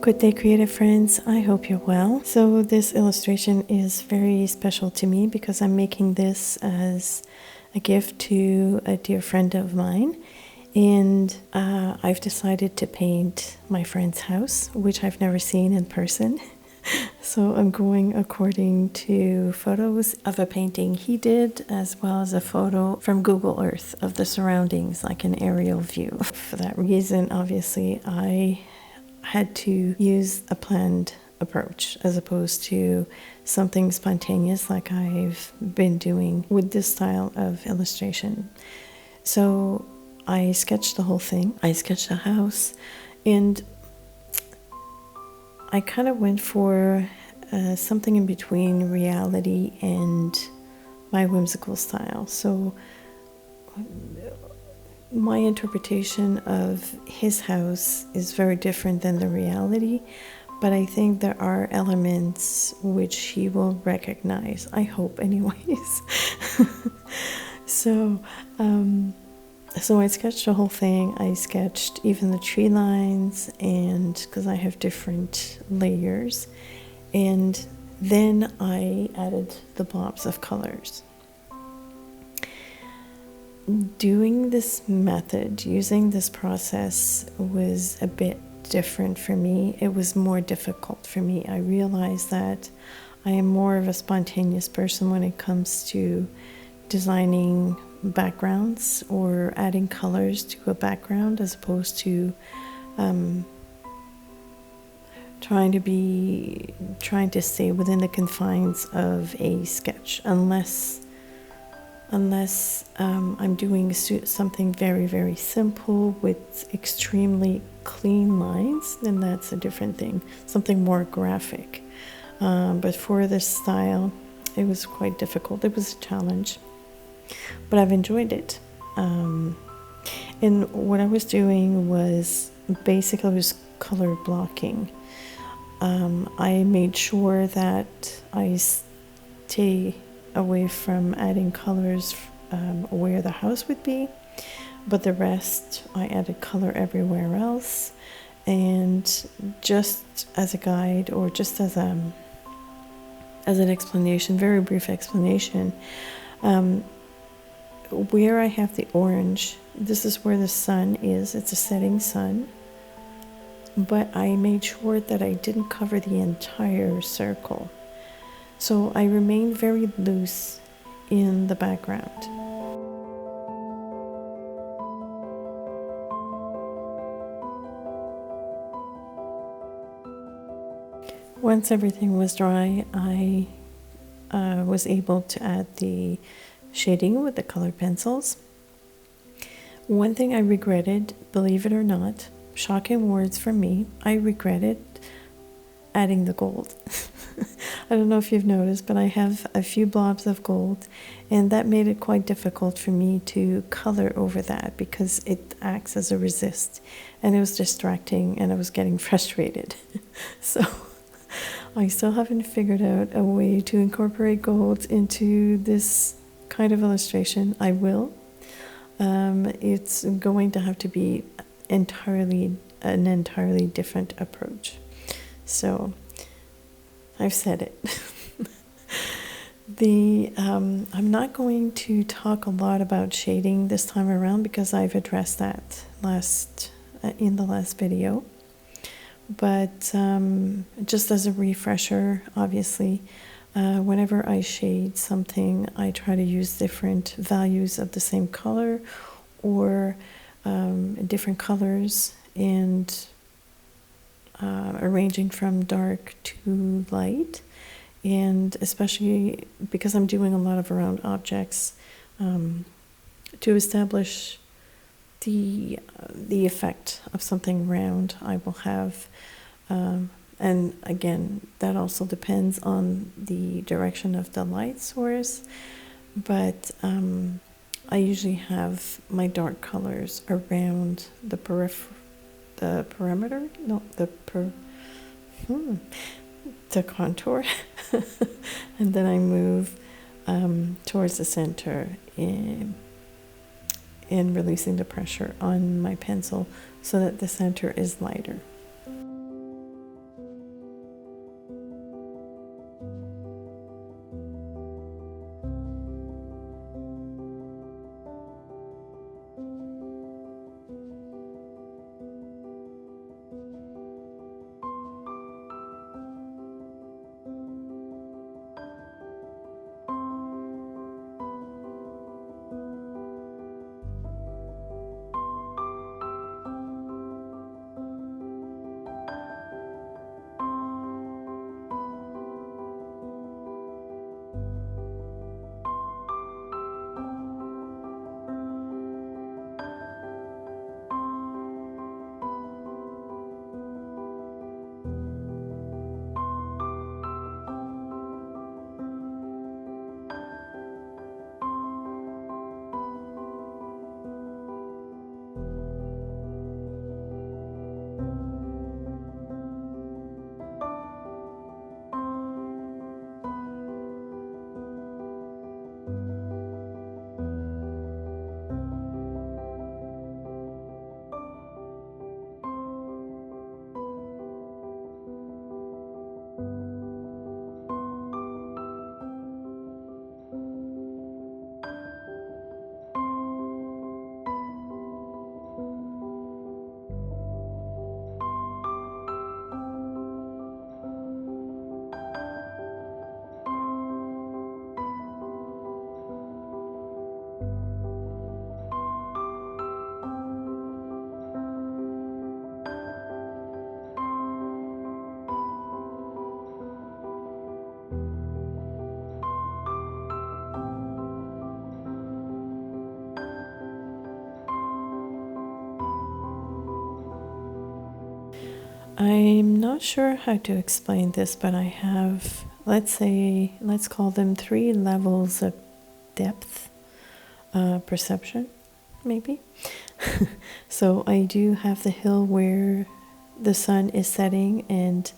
Good day, creative friends. I hope you're well. So this illustration is very special to me because I'm making this as a gift to a dear friend of mine. And I've decided to paint my friend's house, which I've never seen in person. So I'm going according to photos of a painting he did, as well as a photo from Google Earth of the surroundings, like an aerial view. For that reason, obviously, I had to use a planned approach as opposed to something spontaneous like I've been doing with this style of illustration. So I sketched the whole thing. I sketched a house, and I kind of went for something in between reality and my whimsical style. So my interpretation of his house is very different than the reality, but I think there are elements which he will recognize. I hope, anyways. So I sketched the whole thing. I sketched even the tree lines, and because I have different layers, and then I added the blobs of colors. Doing this method, using this process, was a bit different for me. It was more difficult for me. I realized that I am more of a spontaneous person when it comes to designing backgrounds or adding colors to a background, as opposed to trying to stay within the confines of a sketch, unless I'm doing something very, very simple with extremely clean lines, then that's a different thing, something more graphic. But for this style, it was quite difficult. It was a challenge, but I've enjoyed it. And what I was doing was basically just color blocking. I made sure that I stay away from adding colors where the house would be, but the rest I added color everywhere else. And just as a guide, or just as an explanation, very brief explanation, where I have the orange, this is where the sun is. It's a setting sun, but I made sure that I didn't cover the entire circle. So I remained very loose in the background. Once everything was dry, I was able to add the shading with the colored pencils. One thing I regretted, believe it or not, shocking words from me, I regretted adding the gold. I don't know if you've noticed, but I have a few blobs of gold, and that made it quite difficult for me to color over that because it acts as a resist, and it was distracting and I was getting frustrated. So I still haven't figured out a way to incorporate gold into this kind of illustration. I will. It's going to have to be an entirely different approach. So I've said it. I'm not going to talk a lot about shading this time around because I've addressed that in the last video. But just as a refresher, obviously, whenever I shade something, I try to use different values of the same color, or different colors, and arranging from dark to light. And especially because I'm doing a lot of round objects, to establish the effect of something round, I will have, and again, that also depends on the direction of the light source, but I usually have my dark colors around the perimeter, no, the contour, and then I move towards the center in releasing the pressure on my pencil so that the center is lighter. I'm not sure how to explain this, but I have, let's call them 3 levels of depth perception, maybe. So I do have the hill where the sun is setting, and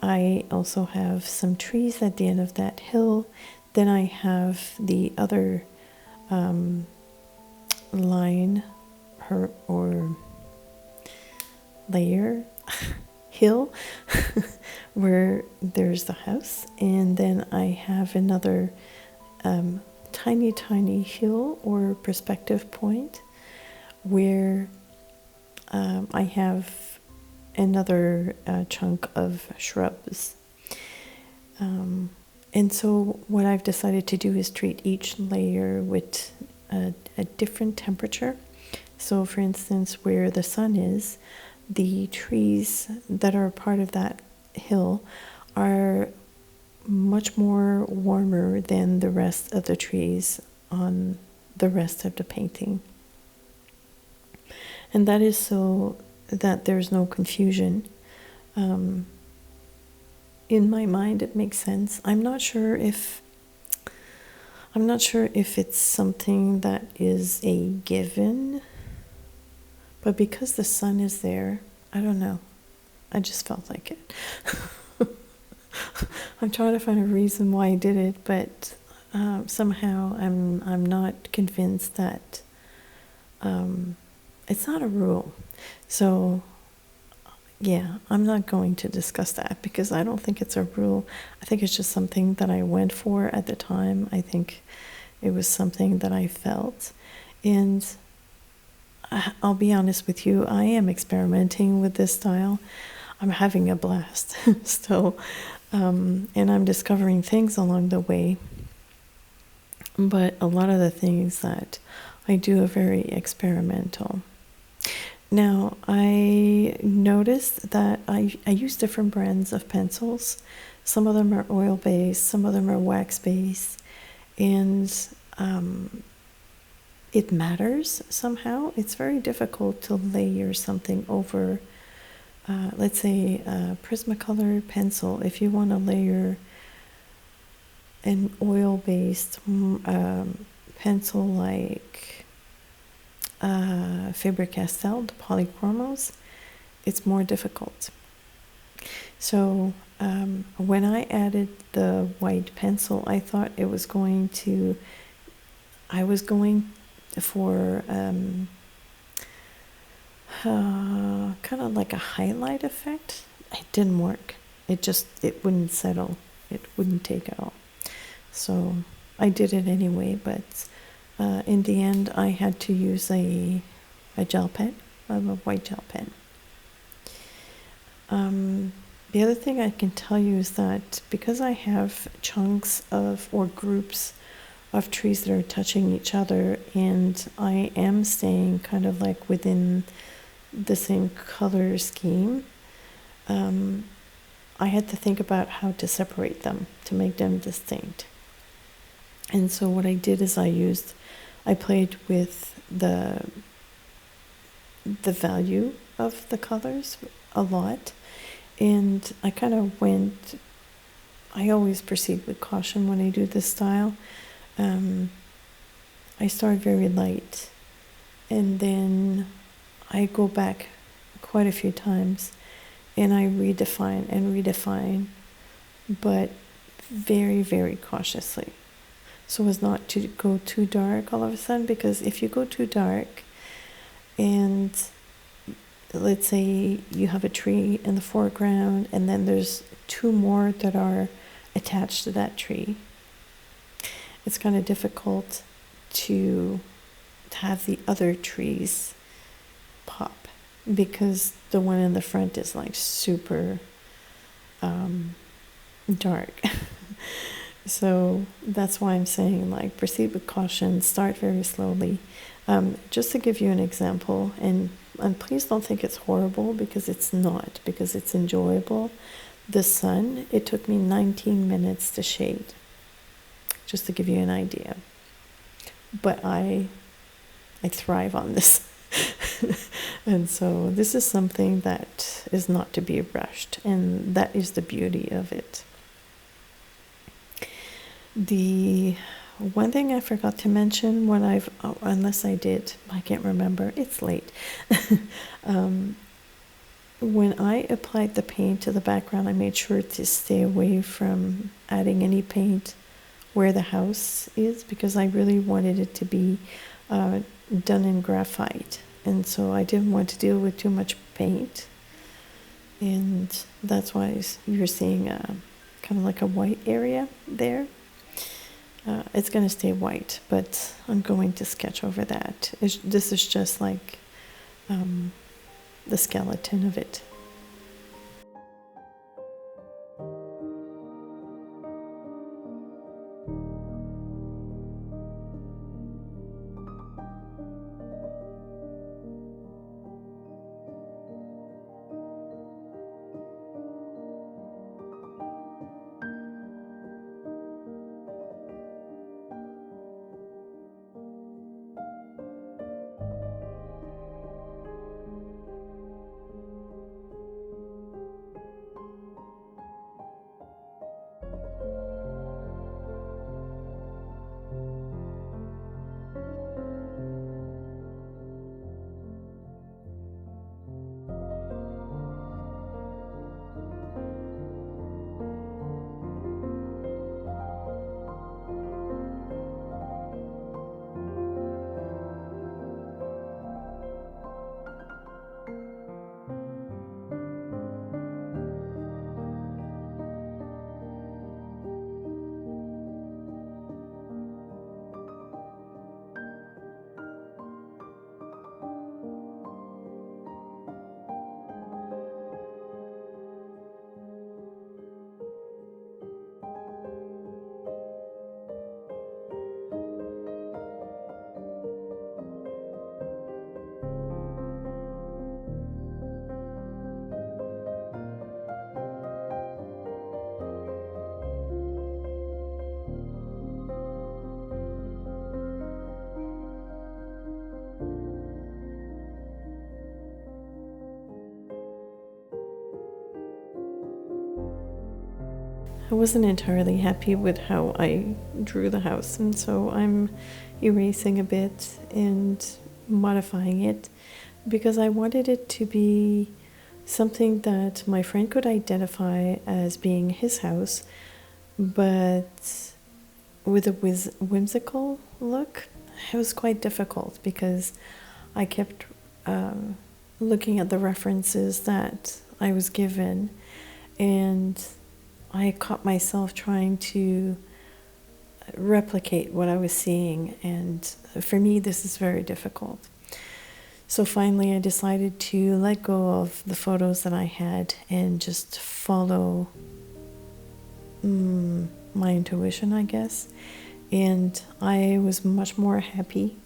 I also have some trees at the end of that hill. Then I have the other line or layer hill where there's the house, and then I have another tiny hill or perspective point where I have another chunk of shrubs. And so what I've decided to do is treat each layer with a different temperature. So for instance, where the sun is, the trees that are part of that hill are much more warmer than the rest of the trees on the rest of the painting. And that is so that there's no confusion. In my mind, it makes sense. I'm not sure if it's something that is a given, but because the sun is there, I don't know. I just felt like it. I'm trying to find a reason why I did it, but somehow I'm not convinced that it's not a rule. So yeah, I'm not going to discuss that because I don't think it's a rule. I think it's just something that I went for at the time. I think it was something that I felt. And I'll be honest with you, I am experimenting with this style. I'm having a blast still. And I'm discovering things along the way. But a lot of the things that I do are very experimental. Now, I noticed that I use different brands of pencils. Some of them are oil-based, some of them are wax-based, and it matters somehow. It's very difficult to layer something over, let's say, a Prismacolor pencil. If you want to layer an oil-based pencil like Faber-Castell Polychromos, it's more difficult. So when I added the white pencil, I thought I was going for kind of like a highlight effect. It didn't work. It wouldn't settle. It wouldn't take it all. So I did it anyway, but in the end, I had to use a gel pen, a white gel pen. The other thing I can tell you is that because I have chunks of or groups of trees that are touching each other, and I am staying kind of like within the same color scheme, I had to think about how to separate them to make them distinct. And so what I did is I played with the value of the colors a lot, and I kind of I always proceed with caution when I do this style. I start very light, and then I go back quite a few times, and I redefine, but very, very cautiously, so as not to go too dark all of a sudden, because if you go too dark and let's say you have a tree in the foreground and then there's two more that are attached to that tree, it's kind of difficult to have the other trees pop, because the one in the front is like super dark. So that's why I'm saying, like, proceed with caution, start very slowly. Just to give you an example, and please don't think it's horrible, because it's not, because it's enjoyable. The sun, it took me 19 minutes to shade, just to give you an idea. But I thrive on this. And so this is something that is not to be rushed, and that is the beauty of it. The one thing I forgot to mention when unless I did, I can't remember, it's late. When I applied the paint to the background, I made sure to stay away from adding any paint where the house is, because I really wanted it to be done in graphite, and so I didn't want to deal with too much paint, and that's why you're seeing kind of like a white area there. It's going to stay white, but I'm going to sketch over that. This is just like the skeleton of it. I wasn't entirely happy with how I drew the house, and so I'm erasing a bit and modifying it because I wanted it to be something that my friend could identify as being his house, but with a whimsical look. It was quite difficult because I kept looking at the references that I was given, and I caught myself trying to replicate what I was seeing, and for me this is very difficult. So finally I decided to let go of the photos that I had and just follow my intuition, I guess. And I was much more happy,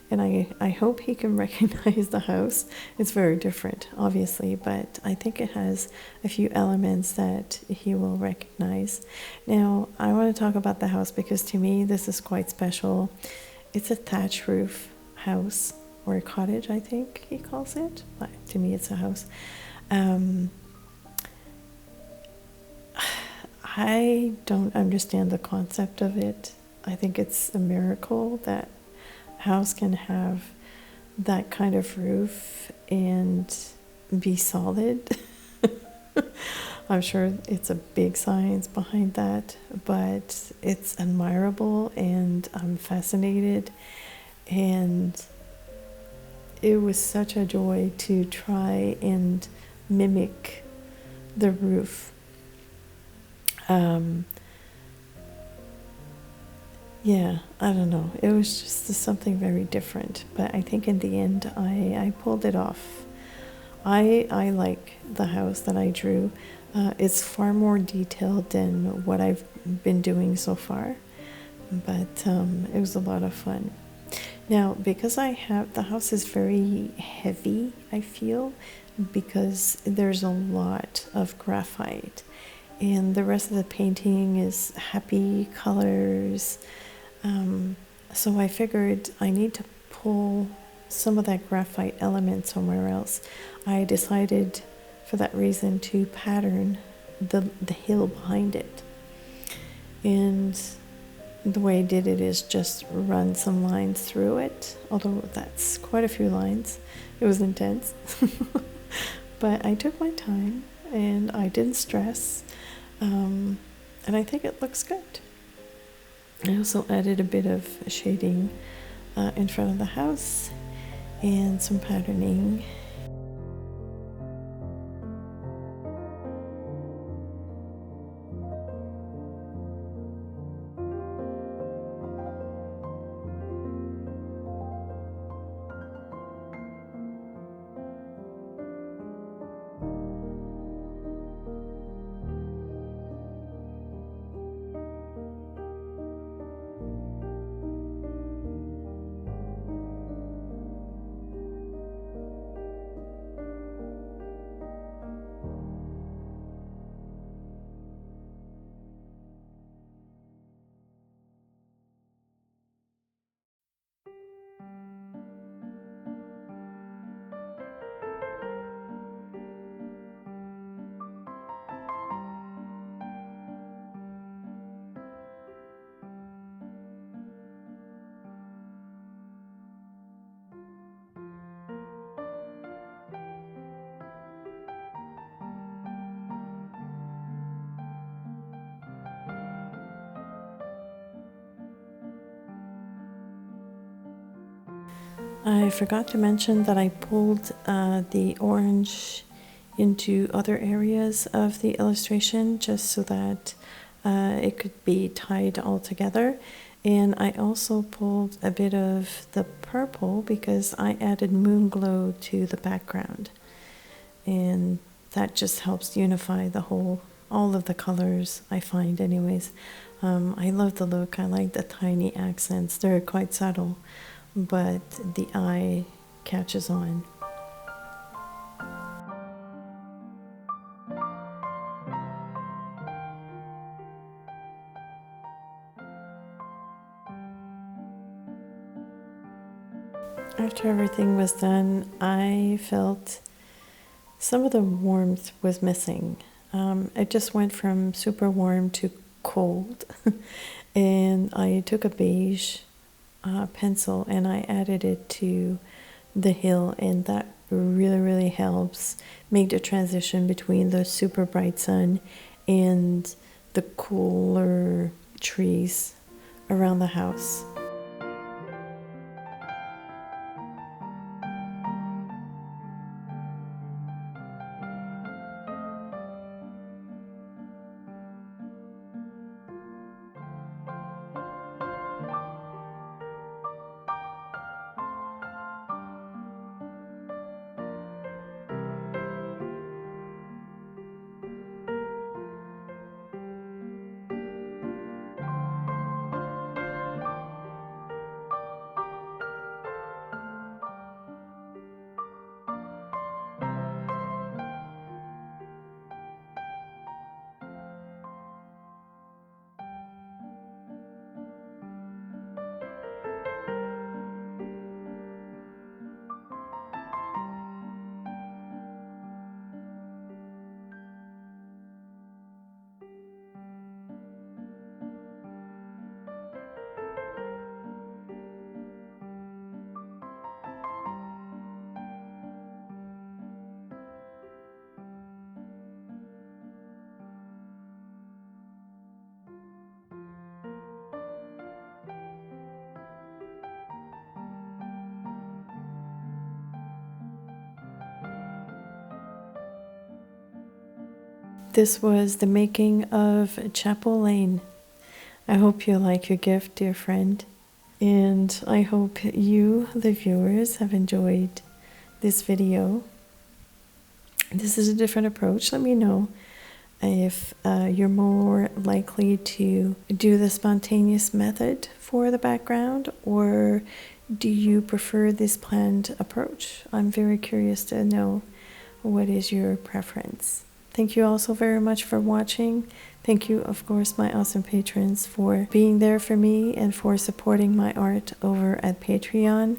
and I hope he can recognize the house. It's very different, obviously, but I think it has a few elements that he will recognize. Now, I want to talk about the house because to me this is quite special. It's a thatch roof house, or a cottage, I think he calls it, but to me it's a house. I don't understand the concept of it. I think it's a miracle that a house can have that kind of roof and be solid. I'm sure it's a big science behind that, but it's admirable and I'm fascinated, and it was such a joy to try and mimic the roof. Yeah, I don't know. It was just something very different, but I think in the end I pulled it off. I like the house that I drew. It's far more detailed than what I've been doing so far, but it was a lot of fun. Now, because the house is very heavy, I feel, because there's a lot of graphite, and the rest of the painting is happy colors. So I figured I need to pull some of that graphite element somewhere else. I decided for that reason to pattern the hill behind it. And the way I did it is just run some lines through it, although that's quite a few lines. It was intense. But I took my time and I didn't stress. And I think it looks good. I also added a bit of shading in front of the house and some patterning. I forgot to mention that I pulled the orange into other areas of the illustration just so that it could be tied all together. And I also pulled a bit of the purple because I added moonglow to the background. And that just helps unify the whole, all of the colors, I find anyways. I love the look. I like the tiny accents. They're quite subtle, but the eye catches on. After everything was done, I felt some of the warmth was missing. It just went from super warm to cold. And I took a beige pencil and I added it to the hill, and that really helps make the transition between the super bright sun and the cooler trees around the house. This was the making of Chapel Lane. I hope you like your gift, dear friend. And I hope you, the viewers, have enjoyed this video. This is a different approach. Let me know if you're more likely to do the spontaneous method for the background, or do you prefer this planned approach? I'm very curious to know what is your preference. Thank you all so very much for watching. Thank you, of course, my awesome patrons, for being there for me and for supporting my art over at Patreon.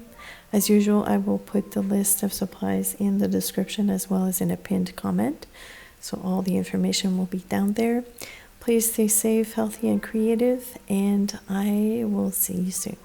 As usual, I will put the list of supplies in the description as well as in a pinned comment. So all the information will be down there. Please stay safe, healthy, and creative, and I will see you soon.